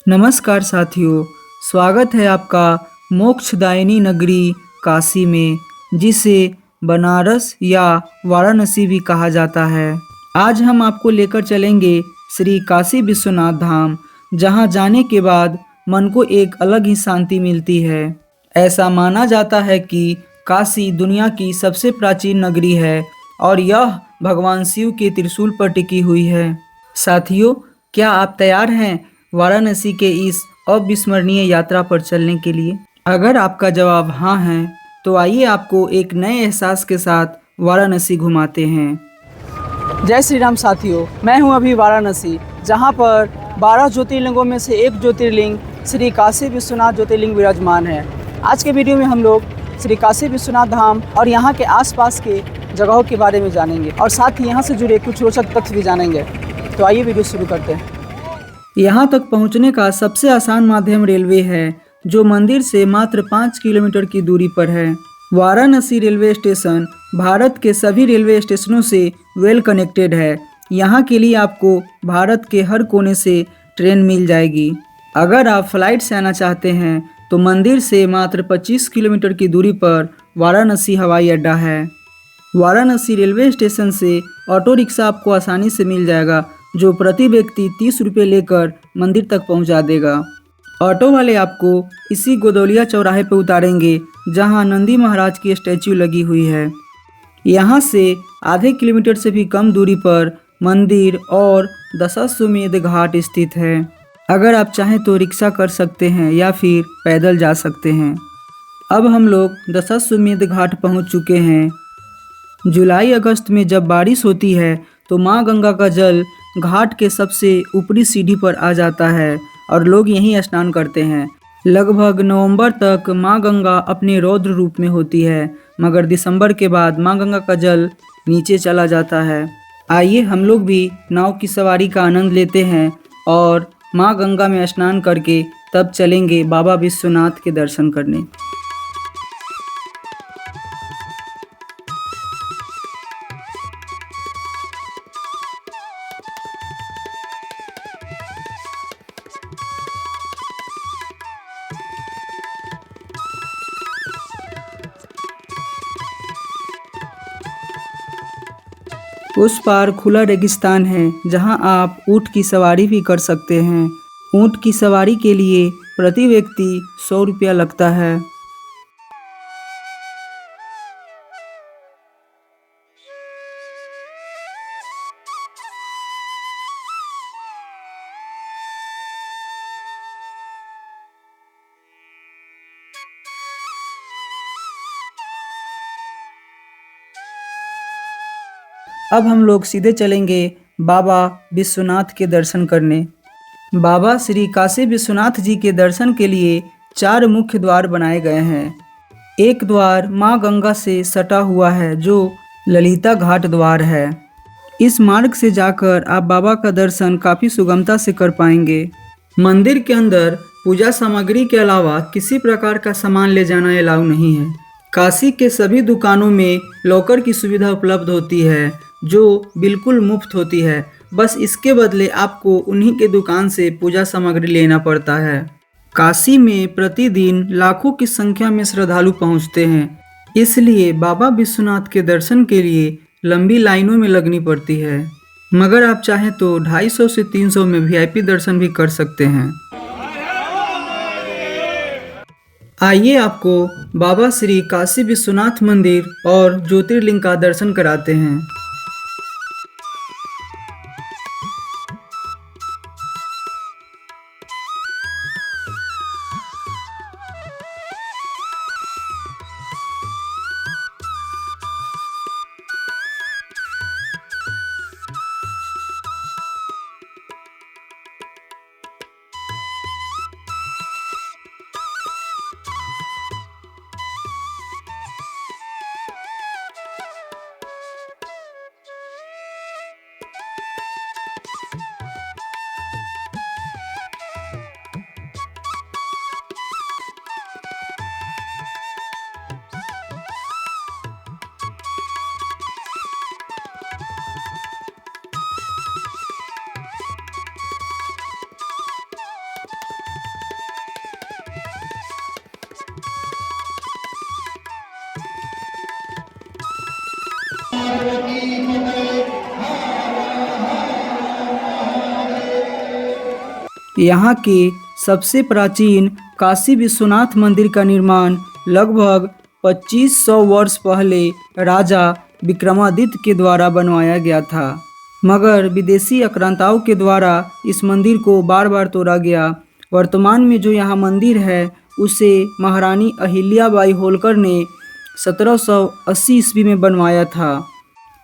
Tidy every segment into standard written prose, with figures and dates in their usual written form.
नमस्कार साथियों, स्वागत है आपका मोक्षदायिनी नगरी काशी में, जिसे बनारस या वाराणसी भी कहा जाता है। आज हम आपको लेकर चलेंगे श्री काशी विश्वनाथ धाम, जहां जाने के बाद मन को एक अलग ही शांति मिलती है। ऐसा माना जाता है कि काशी दुनिया की सबसे प्राचीन नगरी है और यह भगवान शिव के त्रिशूल पर टिकी हुई है। साथियों, क्या आप तैयार हैं वाराणसी के इस अविस्मरणीय यात्रा पर चलने के लिए? अगर आपका जवाब हाँ है, तो आइए आपको एक नए एहसास के साथ वाराणसी घुमाते हैं। जय श्री राम साथियों, मैं हूं अभी वाराणसी, जहां पर 12 ज्योतिर्लिंगों में से एक ज्योतिर्लिंग श्री काशी विश्वनाथ ज्योतिर्लिंग विराजमान है। आज के वीडियो में हम लोग श्री काशी विश्वनाथ धाम और यहां के आसपास के जगहों के बारे में जानेंगे और साथ ही यहां से जुड़े कुछ रोचक तथ्य भी जानेंगे। तो आइए वीडियो शुरू करते हैं। यहाँ तक पहुँचने का सबसे आसान माध्यम रेलवे है, जो मंदिर से मात्र 5 किलोमीटर की दूरी पर है। वाराणसी रेलवे स्टेशन भारत के सभी रेलवे स्टेशनों से वेल कनेक्टेड है। यहाँ के लिए आपको भारत के हर कोने से ट्रेन मिल जाएगी। अगर आप फ्लाइट से आना चाहते हैं, तो मंदिर से मात्र 25 किलोमीटर की दूरी पर वाराणसी हवाई अड्डा है। वाराणसी रेलवे स्टेशन से ऑटो रिक्शा आपको आसानी से मिल जाएगा, जो प्रति व्यक्ति 30 रुपये लेकर मंदिर तक पहुंचा देगा। ऑटो वाले आपको इसी गोदौलिया चौराहे पर उतारेंगे, जहां नंदी महाराज की स्टैच्यू लगी हुई है। यहाँ से आधे किलोमीटर से भी कम दूरी पर मंदिर और दशाश्वमेध घाट स्थित है। अगर आप चाहें तो रिक्शा कर सकते हैं या फिर पैदल जा सकते हैं। अब हम लोग दशाश्वमेध घाट पहुँच चुके हैं। जुलाई अगस्त में जब बारिश होती है, तो माँ गंगा का जल घाट के सबसे ऊपरी सीढ़ी पर आ जाता है और लोग यहीं स्नान करते हैं। लगभग नवंबर तक माँ गंगा अपने रौद्र रूप में होती है, मगर दिसंबर के बाद माँ गंगा का जल नीचे चला जाता है। आइए हम लोग भी नाव की सवारी का आनंद लेते हैं और माँ गंगा में स्नान करके तब चलेंगे बाबा विश्वनाथ के दर्शन करने। उस पार खुला रेगिस्तान है, जहां आप ऊँट की सवारी भी कर सकते हैं। ऊँट की सवारी के लिए प्रति व्यक्ति 100 रुपया लगता है। अब हम लोग सीधे चलेंगे बाबा विश्वनाथ के दर्शन करने। बाबा श्री काशी विश्वनाथ जी के दर्शन के लिए 4 मुख्य द्वार बनाए गए हैं। एक द्वार माँ गंगा से सटा हुआ है, जो ललिता घाट द्वार है। इस मार्ग से जाकर आप बाबा का दर्शन काफ़ी सुगमता से कर पाएंगे। मंदिर के अंदर पूजा सामग्री के अलावा किसी प्रकार का सामान ले जाना अलाउ नहीं है। काशी के सभी दुकानों में लॉकर की सुविधा उपलब्ध होती है, जो बिल्कुल मुफ्त होती है। बस इसके बदले आपको उन्हीं के दुकान से पूजा सामग्री लेना पड़ता है। काशी में प्रतिदिन लाखों की संख्या में श्रद्धालु पहुंचते हैं, इसलिए बाबा विश्वनाथ के दर्शन के लिए लंबी लाइनों में लगनी पड़ती है। मगर आप चाहें तो 250 से 300 में वीआईपी दर्शन भी कर सकते हैं। आइए आपको बाबा श्री काशी विश्वनाथ मंदिर और ज्योतिर्लिंग का दर्शन कराते हैं। यहाँ के सबसे प्राचीन काशी विश्वनाथ मंदिर का निर्माण लगभग 2500 वर्ष पहले राजा विक्रमादित्य के द्वारा बनवाया गया था, मगर विदेशी आक्रांताओं के द्वारा इस मंदिर को बार बार तोड़ा गया। वर्तमान में जो यहाँ मंदिर है उसे महारानी अहिल्याबाई होलकर ने 1780 ईस्वी में बनवाया था।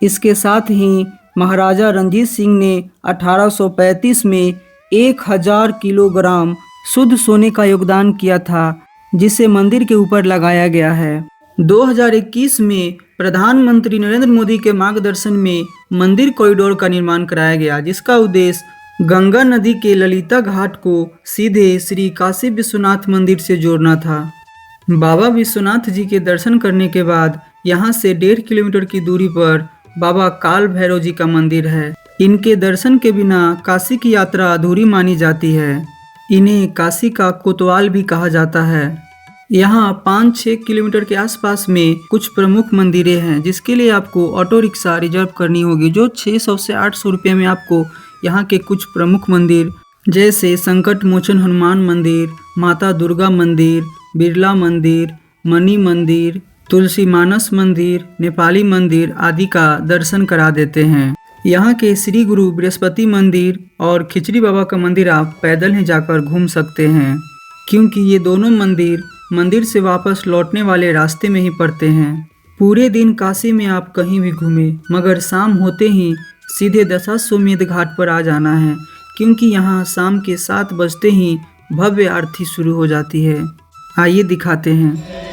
इसके साथ ही महाराजा रणजीत सिंह ने 1835 में 1000 किलोग्राम शुद्ध सोने का योगदान किया था, जिसे मंदिर के ऊपर लगाया गया है। 2021 में प्रधानमंत्री नरेंद्र मोदी के मार्गदर्शन में मंदिर कॉरिडोर का निर्माण कराया गया, जिसका उद्देश्य गंगा नदी के ललिता घाट को सीधे श्री काशी विश्वनाथ मंदिर से जोड़ना था। बाबा विश्वनाथ जी के दर्शन करने के बाद यहाँ से 1.5 किलोमीटर की दूरी पर बाबा काल भैरव जी का मंदिर है। इनके दर्शन के बिना काशी की यात्रा अधूरी मानी जाती है। इन्हें काशी का कोतवाल भी कहा जाता है। यहाँ 5-6 किलोमीटर के आसपास में कुछ प्रमुख मंदिरें हैं, जिसके लिए आपको ऑटो रिक्शा रिजर्व करनी होगी, जो 600 से 800 रुपये में आपको यहाँ के कुछ प्रमुख मंदिर जैसे संकट मोचन हनुमान मंदिर, माता दुर्गा मंदिर, बिरला मंदिर, मणि मंदिर, तुलसी मानस मंदिर, नेपाली मंदिर आदि का दर्शन करा देते हैं। यहाँ के श्री गुरु बृहस्पति मंदिर और खिचड़ी बाबा का मंदिर आप पैदल ही जाकर घूम सकते हैं, क्योंकि ये दोनों मंदिर से वापस लौटने वाले रास्ते में ही पड़ते हैं। पूरे दिन काशी में आप कहीं भी घूमें, मगर शाम होते ही सीधे दशाश्वमेध घाट पर आ जाना है, क्योंकि यहाँ शाम के 7 बजते ही भव्य आरती शुरू हो जाती है। आइए दिखाते हैं।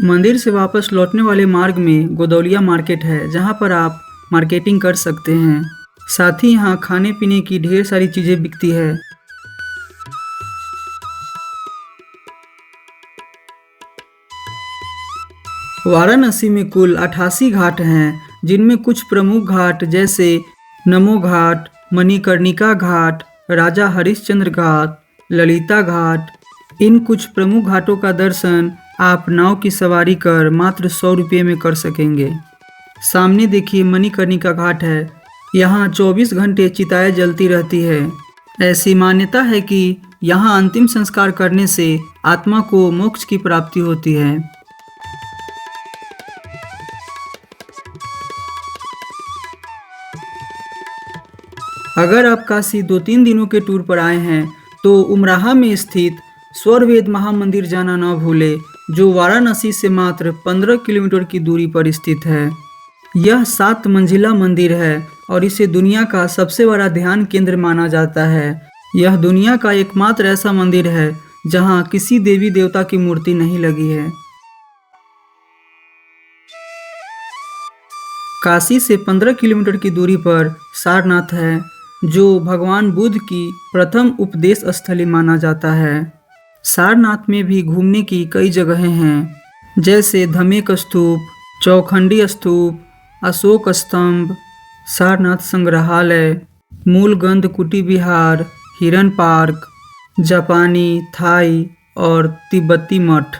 मंदिर से वापस लौटने वाले मार्ग में गोदौलिया मार्केट है, जहां पर आप मार्केटिंग कर सकते हैं। साथ ही यहाँ खाने पीने की ढेर सारी चीज़ें बिकती है। वाराणसी में कुल 88 घाट हैं, जिनमें कुछ प्रमुख घाट जैसे नमो घाट, मणिकर्णिका घाट, राजा हरिश्चंद्र घाट, ललिता घाट। इन कुछ प्रमुख घाटों का दर्शन आप नाव की सवारी कर मात्र 100 रुपये में कर सकेंगे। सामने देखिए मणिकर्णिका घाट है। यहाँ 24 घंटे चिताएं जलती रहती है। ऐसी मान्यता है कि यहाँ अंतिम संस्कार करने से आत्मा को मोक्ष की प्राप्ति होती है। अगर आप काशी 2-3 दिनों के टूर पर आए हैं तो उमराहा में स्थित स्वरवेद महामंदिर जाना न भूले, जो वाराणसी से मात्र 15 किलोमीटर की दूरी पर स्थित है। यह 7 मंजिला मंदिर है और इसे दुनिया का सबसे बड़ा ध्यान केंद्र माना जाता है। यह दुनिया का एकमात्र ऐसा मंदिर है जहां किसी देवी देवता की मूर्ति नहीं लगी है। काशी से 15 किलोमीटर की दूरी पर सारनाथ है, जो भगवान बुद्ध की प्रथम उपदेश स्थली माना जाता है। सारनाथ में भी घूमने की कई जगहें हैं, जैसे धमेक स्तूप, चौखंडी स्तूप, अशोक स्तंभ, सारनाथ संग्रहालय, मूलगंध कुटी विहार, हिरन पार्क, जापानी, थाई और तिब्बती मठ।